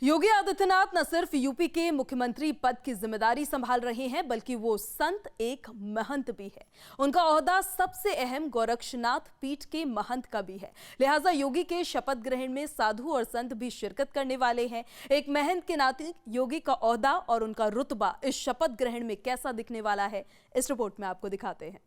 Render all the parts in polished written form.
योगी आदित्यनाथ न सिर्फ यूपी के मुख्यमंत्री पद की जिम्मेदारी संभाल रहे हैं, बल्कि वो संत एक महंत भी है। उनका ओहदा सबसे अहम गोरक्षनाथ पीठ के महंत का भी है। लिहाजा योगी के शपथ ग्रहण में साधु और संत भी शिरकत करने वाले हैं। एक महंत के नाते योगी का ओहदा और उनका रुतबा इस शपथ ग्रहण में कैसा दिखने वाला है, इस रिपोर्ट में आपको दिखाते हैं।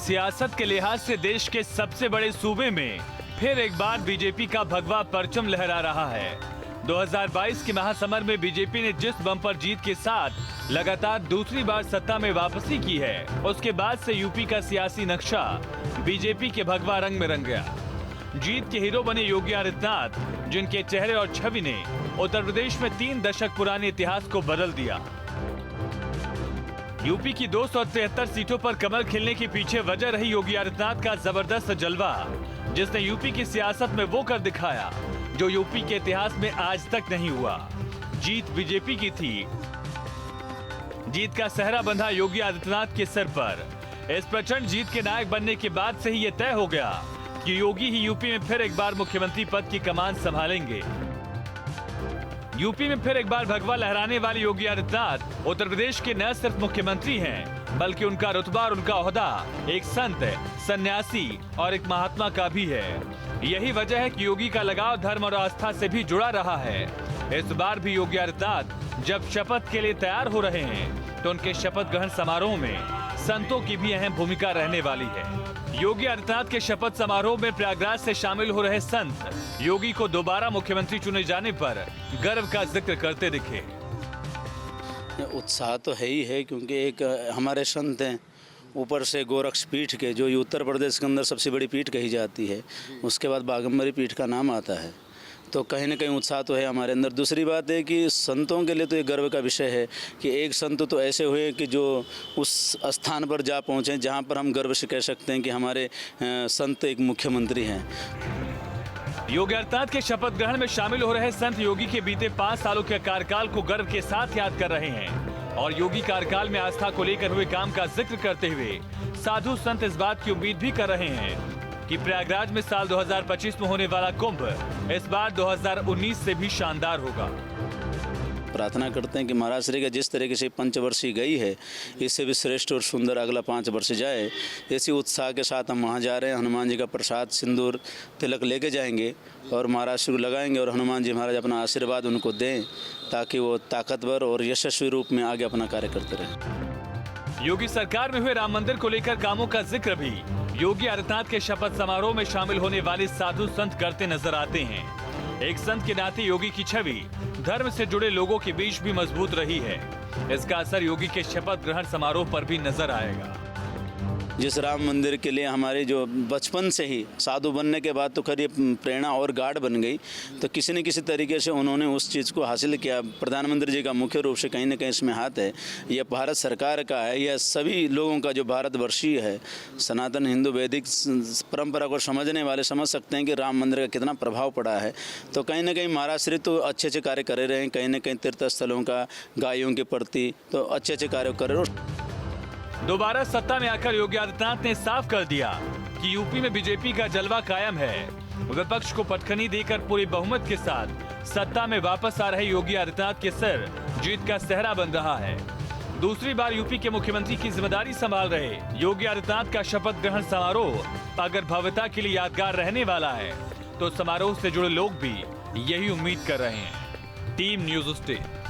सियासत के लिहाज से देश के सबसे बड़े सूबे में फिर एक बार बीजेपी का भगवा परचम लहरा रहा है। 2022 के महासमर में बीजेपी ने जिस बम्पर जीत के साथ लगातार दूसरी बार सत्ता में वापसी की है, उसके बाद से यूपी का सियासी नक्शा बीजेपी के भगवा रंग में रंग गया। जीत के हीरो बने योगी आदित्यनाथ, जिनके चेहरे और छवि ने उत्तर प्रदेश में 3 दशक पुराने इतिहास को बदल दिया। यूपी की 273 सीटों पर कमल खिलने के पीछे वजह रही योगी आदित्यनाथ का जबरदस्त जलवा, जिसने यूपी की सियासत में वो कर दिखाया जो यूपी के इतिहास में आज तक नहीं हुआ। जीत बीजेपी की थी। जीत का सेहरा बंधा योगी आदित्यनाथ के सिर पर। इस प्रचंड जीत के नायक बनने के बाद से ही ये तय हो गया कि योगी ही यूपी में फिर एक बार मुख्यमंत्री पद की कमान संभालेंगे। यूपी में फिर एक बार भगवा लहराने वाले योगी आदित्यनाथ उत्तर प्रदेश के न सिर्फ मुख्यमंत्री हैं, बल्कि उनका रुतबा और उनका ओहदा एक संत, सन्यासी और एक महात्मा का भी है। यही वजह है कि योगी का लगाव धर्म और आस्था से भी जुड़ा रहा है। इस बार भी योगी आदित्यनाथ जब शपथ के लिए तैयार हो रहे हैं, तो उनके शपथ ग्रहण समारोह में संतों की भी अहम भूमिका रहने वाली है। योगी आदित्यनाथ के शपथ समारोह में प्रयागराज से शामिल हो रहे संत योगी को दोबारा मुख्यमंत्री चुने जाने पर गर्व का जिक्र करते दिखे। उत्साह तो है ही है, क्योंकि एक हमारे संत हैं, ऊपर से गोरक्ष पीठ के, जो उत्तर प्रदेश के अंदर सबसे बड़ी पीठ कही जाती है, उसके बाद बाघम्बरी पीठ का नाम आता है। तो कहीं ना कहीं उत्साह तो है हमारे अंदर। दूसरी बात है कि संतों के लिए तो एक गर्व का विषय है कि एक संत तो ऐसे हुए कि जो उस स्थान पर जा पहुँचे जहाँ पर हम गर्व से कह सकते हैं कि हमारे संत एक मुख्यमंत्री हैं। योगी आदित्यनाथ के शपथ ग्रहण में शामिल हो रहे संत योगी के बीते 5 सालों के कार्यकाल को गर्व के साथ याद कर रहे हैं और योगी कार्यकाल में आस्था को लेकर हुए काम का जिक्र करते हुए साधु संत इस बात की उम्मीद भी कर रहे हैं कि प्रयागराज में साल 2025 में होने वाला कुंभ इस बार 2019 से भी शानदार होगा। प्रार्थना करते हैं कि महाराज श्री का जिस तरीके से पंचवर्षीय गई है, इससे भी श्रेष्ठ और सुंदर अगला 5 वर्ष जाए। इसी उत्साह के साथ हम वहाँ जा रहे हैं। हनुमान जी का प्रसाद सिंदूर तिलक लेके जाएंगे और महाराज श्री को लगाएंगे और हनुमान जी महाराज अपना आशीर्वाद उनको दें, ताकि वो ताकतवर और यशस्वी रूप में आगे अपना कार्य करते रहें। योगी सरकार में हुए राम मंदिर को लेकर कामों का जिक्र भी योगी आदित्यनाथ के शपथ समारोह में शामिल होने वाले साधु संत करते नजर आते हैं। एक संत के नाते योगी की छवि धर्म से जुड़े लोगों के बीच भी मजबूत रही है। इसका असर योगी के शपथ ग्रहण समारोह पर भी नजर आएगा। जिस राम मंदिर के लिए हमारे जो बचपन से ही साधु बनने के बाद तो खरी प्रेरणा और गाढ़ बन गई, तो किसी न किसी तरीके से उन्होंने उस चीज़ को हासिल किया। प्रधानमंत्री जी का मुख्य रूप से कहीं न कहीं इसमें हाथ है। यह भारत सरकार का है, यह सभी लोगों का जो भारतवर्षीय है, सनातन हिंदू वैदिक परंपरा को समझने वाले समझ सकते हैं कि राम मंदिर का कितना प्रभाव पड़ा है। तो कहीं ना कहीं महाराज श्री तो अच्छे अच्छे कार्य कर रहे हैं, कहीं ना कहीं तीर्थ स्थलों का, गायों के प्रति तो अच्छे अच्छे कार्य कर रहे हैं। दोबारा सत्ता में आकर योगी आदित्यनाथ ने साफ कर दिया कि यूपी में बीजेपी का जलवा कायम है। विपक्ष को पटखनी देकर पूरी बहुमत के साथ सत्ता में वापस आ रहे योगी आदित्यनाथ के सिर जीत का सेहरा बन रहा है। दूसरी बार यूपी के मुख्यमंत्री की जिम्मेदारी संभाल रहे योगी आदित्यनाथ का शपथ ग्रहण समारोह अगर भव्यता के लिए यादगार रहने वाला है, तो समारोह से जुड़े लोग भी यही उम्मीद कर रहे हैं। Team news state.